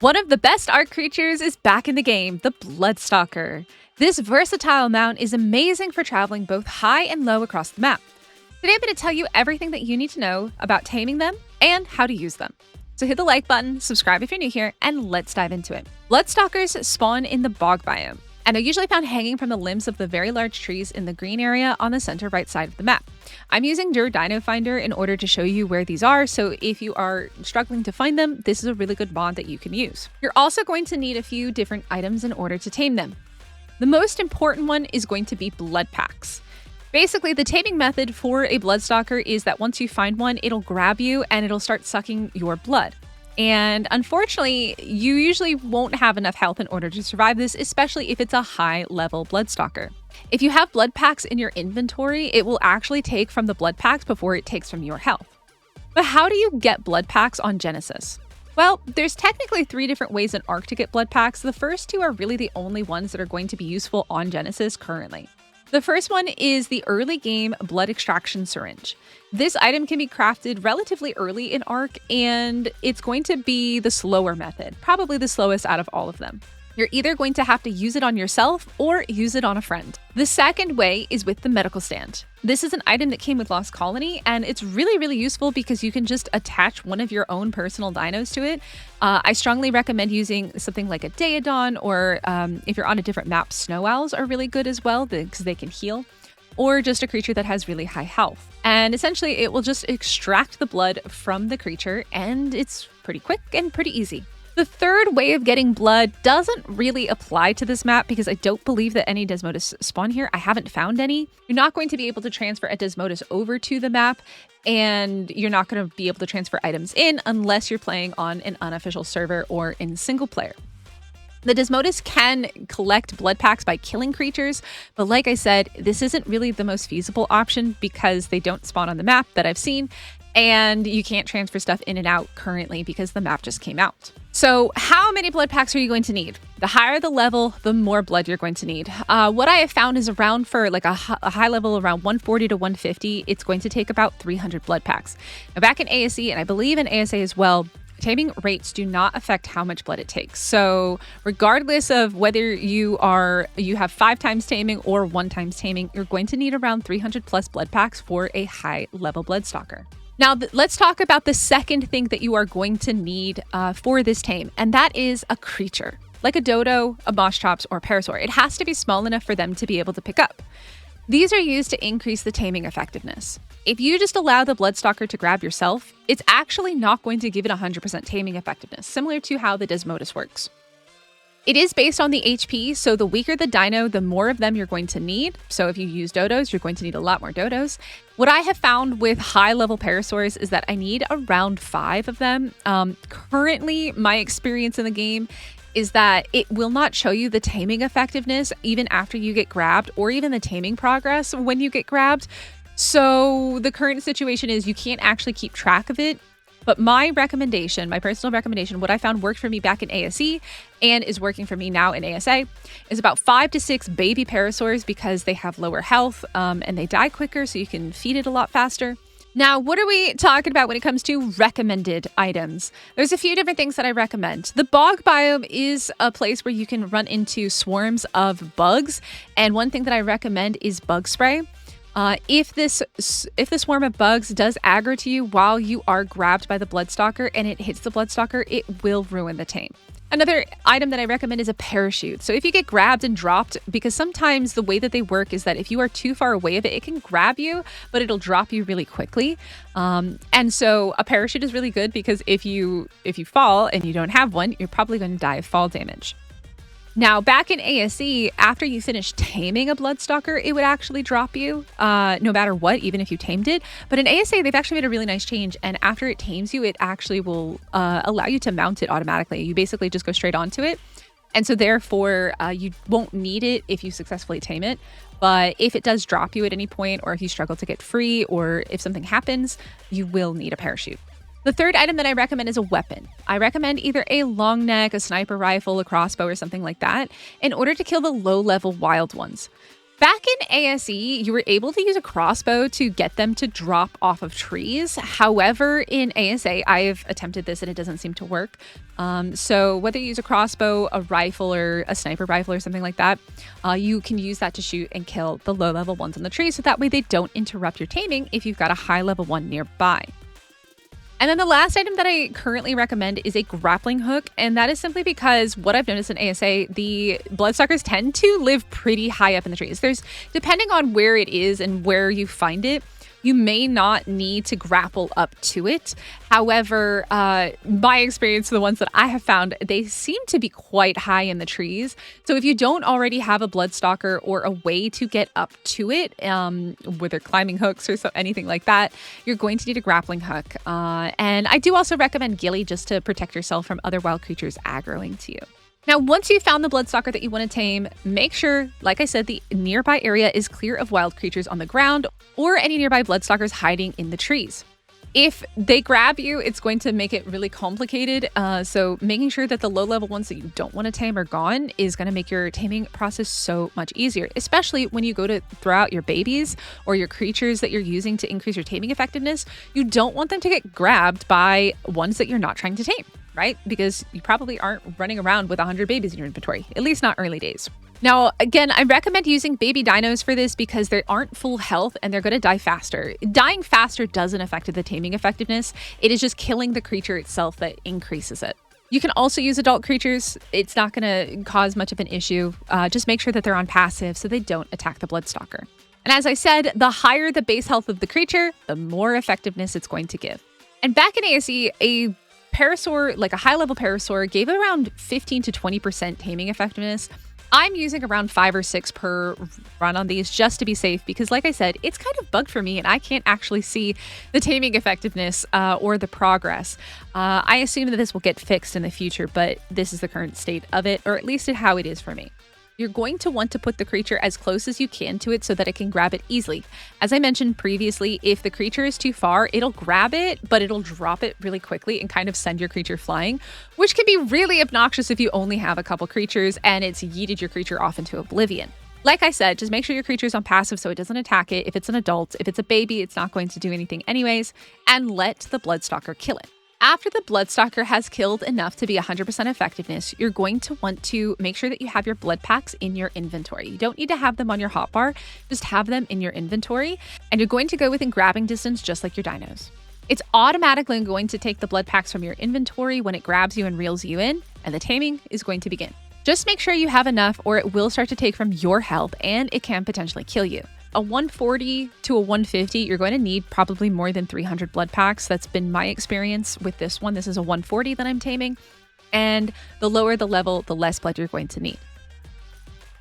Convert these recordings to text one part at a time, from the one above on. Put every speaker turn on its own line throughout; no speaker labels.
One of the best art creatures is back in the game, the Bloodstalker. This versatile mount is amazing for traveling both high and low across the map. Today I'm going to tell you everything that you need to know about taming them and how to use them. So hit the like button, subscribe if you're new here, and let's dive into it. Bloodstalkers spawn in the bog biome, and they're usually found hanging from the limbs of the very large trees in the green area on the center right side of the map. I'm using Dino Finder in order to show you where these are, so if you are struggling to find them, this is a really good mod that you can use. You're also going to need a few different items in order to tame them. The most important one is going to be blood packs. Basically, the taming method for a Bloodstalker is that once you find one, it'll grab you and it'll start sucking your blood. And unfortunately, you usually won't have enough health in order to survive this, especially if it's a high-level Bloodstalker. If you have blood packs in your inventory, it will actually take from the blood packs before it takes from your health. But how do you get blood packs on Genesis? Well, there's technically 3 different ways in Arc to get blood packs. The first 2 are really the only ones that are going to be useful on Genesis currently. The first one is the early game blood extraction syringe. This item can be crafted relatively early in Arc, and it's going to be the slower method, probably the slowest out of all of them. You're either going to have to use it on yourself or use it on a friend. The second way is with the medical stand. This is an item that came with Lost Colony, and it's really useful because you can just attach one of your own personal dinos to it. I strongly recommend using something like a Daedon, or if you're on a different map, snow owls are really good as well because they can heal, or just a creature that has really high health. And essentially, it will just extract the blood from the creature, and it's pretty quick and pretty easy. The third way of getting blood doesn't really apply to this map because I don't believe that any Desmodus spawn here. I haven't found any. You're not going to be able to transfer a Desmodus over to the map, and you're not going to be able to transfer items in unless you're playing on an unofficial server or in single player. The Desmodus can collect blood packs by killing creatures, but like I said, this isn't really the most feasible option because they don't spawn on the map that I've seen, and you can't transfer stuff in and out currently because the map just came out. So how many blood packs are you going to need? The higher the level, the more blood you're going to need. What I have found is around for like a high level, around 140 to 150, it's going to take about 300 blood packs. Now back in ASE, and I believe in ASA as well, taming rates do not affect how much blood it takes. So regardless of whether you have 5 times taming or 1 times taming, you're going to need around 300 plus blood packs for a high level Bloodstalker. Now, let's talk about the second thing that you are going to need for this tame, and that is a creature, like a dodo, a Moschops, or a parasaur. It has to be small enough for them to be able to pick up. These are used to increase the taming effectiveness. If you just allow the Bloodstalker to grab yourself, it's actually not going to give it 100% taming effectiveness, similar to how the Desmodus works. It is based on the HP, so the weaker the dino, the more of them you're going to need. So if you use dodos, you're going to need a lot more dodos. What I have found with high-level parasaurs is that I need around 5 of them. Currently, my experience in the game is that it will not show you the taming effectiveness even after you get grabbed, or even the taming progress when you get grabbed. So the current situation is you can't actually keep track of it. But my recommendation, my personal recommendation, what I found worked for me back in ASE and is working for me now in ASA, is about 5 to 6 baby parasaurs because they have lower health and they die quicker, so you can feed it a lot faster. Now, what are we talking about when it comes to recommended items? There's a few different things that I recommend. The bog biome is a place where you can run into swarms of bugs, and one thing that I recommend is bug spray. If the swarm of bugs does aggro to you while you are grabbed by the Bloodstalker and it hits the Bloodstalker, it will ruin the tame. Another item that I recommend is a parachute. So if you get grabbed and dropped, because sometimes the way that they work is that if you are too far away of it, it can grab you, but it'll drop you really quickly. And so a parachute is really good because if you fall and you don't have one, you're probably going to die of fall damage. Now, back in ASE, after you finish taming a Bloodstalker, it would actually drop you, no matter what, even if you tamed it. But in ASA, they've actually made a really nice change, and after it tames you, it actually will allow you to mount it automatically. You basically just go straight onto it, and so therefore, you won't need it if you successfully tame it. But if it does drop you at any point, or if you struggle to get free, or if something happens, you will need a parachute. The third item that I recommend is a weapon. I recommend either a long neck, a sniper rifle, a crossbow, or something like that in order to kill the low-level wild ones. Back in ASE, you were able to use a crossbow to get them to drop off of trees. However, in ASA, I've attempted this and it doesn't seem to work. So whether you use a crossbow, a rifle, or a sniper rifle or something like that, you can use that to shoot and kill the low-level ones on the tree, so that way they don't interrupt your taming if you've got a high-level one nearby. And then the last item that I currently recommend is a grappling hook, and that is simply because what I've noticed in ASA, the Bloodstalkers tend to live pretty high up in the trees. Depending on where it is and where you find it, you may not need to grapple up to it. However, my experience, the ones that I have found, they seem to be quite high in the trees. So if you don't already have a Bloodstalker or a way to get up to it, whether climbing hooks or anything like that, you're going to need a grappling hook. And I do also recommend ghillie just to protect yourself from other wild creatures aggroing to you. Now, once you've found the Bloodstalker that you want to tame, make sure, like I said, the nearby area is clear of wild creatures on the ground or any nearby Bloodstalkers hiding in the trees. If they grab you, it's going to make it really complicated. So making sure that the low-level ones that you don't want to tame are gone is going to make your taming process so much easier, especially when you go to throw out your babies or your creatures that you're using to increase your taming effectiveness. You don't want them to get grabbed by ones that you're not trying to tame, right? Because you probably aren't running around with 100 babies in your inventory, at least not early days. Now, again, I recommend using baby dinos for this because they aren't full health and they're going to die faster. Dying faster doesn't affect the taming effectiveness. It is just killing the creature itself that increases it. You can also use adult creatures. It's not going to cause much of an issue. Just make sure that they're on passive so they don't attack the Bloodstalker. And as I said, the higher the base health of the creature, the more effectiveness it's going to give. And back in ASE, a Parasaur, like a high-level Parasaur, gave around 15 to 20% taming effectiveness. I'm using around 5 or 6 per run on these just to be safe because, like I said, it's kind of bugged for me and I can't actually see the taming effectiveness or the progress. I assume that this will get fixed in the future, but this is the current state of it, or at least how it is for me. You're going to want to put the creature as close as you can to it so that it can grab it easily. As I mentioned previously, if the creature is too far, it'll grab it, but it'll drop it really quickly and kind of send your creature flying, which can be really obnoxious if you only have a couple creatures and it's yeeted your creature off into oblivion. Like I said, just make sure your creature's on passive so it doesn't attack it. If it's an adult, if it's a baby, it's not going to do anything anyways, and let the Bloodstalker kill it. After the Bloodstalker has killed enough to be 100% effectiveness, you're going to want to make sure that you have your blood packs in your inventory. You don't need to have them on your hotbar, just have them in your inventory, and you're going to go within grabbing distance just like your dinos. It's automatically going to take the blood packs from your inventory when it grabs you and reels you in, and the taming is going to begin. Just make sure you have enough or it will start to take from your health and it can potentially kill you. A 140 to a 150, you're going to need probably more than 300 blood packs. That's been my experience with this one. This is a 140 that I'm taming. And the lower the level, the less blood you're going to need.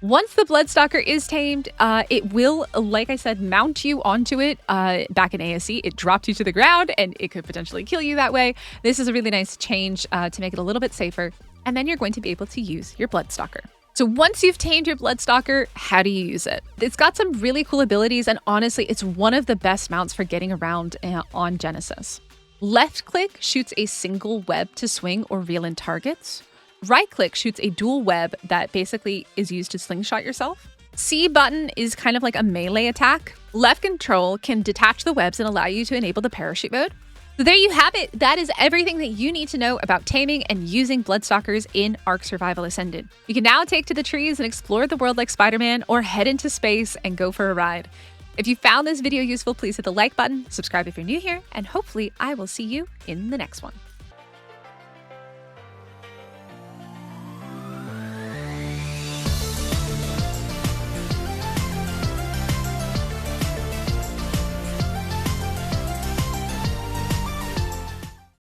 Once the Bloodstalker is tamed, it will, like I said, mount you onto it. Back in ASE, it dropped you to the ground and it could potentially kill you that way. This is a really nice change to make it a little bit safer. And then you're going to be able to use your Bloodstalker. So once you've tamed your Bloodstalker, how do you use it? It's got some really cool abilities, and honestly, it's one of the best mounts for getting around on Genesis. Left click shoots a single web to swing or reel in targets. Right click shoots a dual web that basically is used to slingshot yourself. C button is kind of like a melee attack. Left control can detach the webs and allow you to enable the parachute mode. So there you have it. That is everything that you need to know about taming and using Bloodstalkers in Ark Survival Ascended. You can now take to the trees and explore the world like Spider-Man or head into space and go for a ride. If you found this video useful, please hit the like button, subscribe if you're new here, and hopefully I will see you in the next one.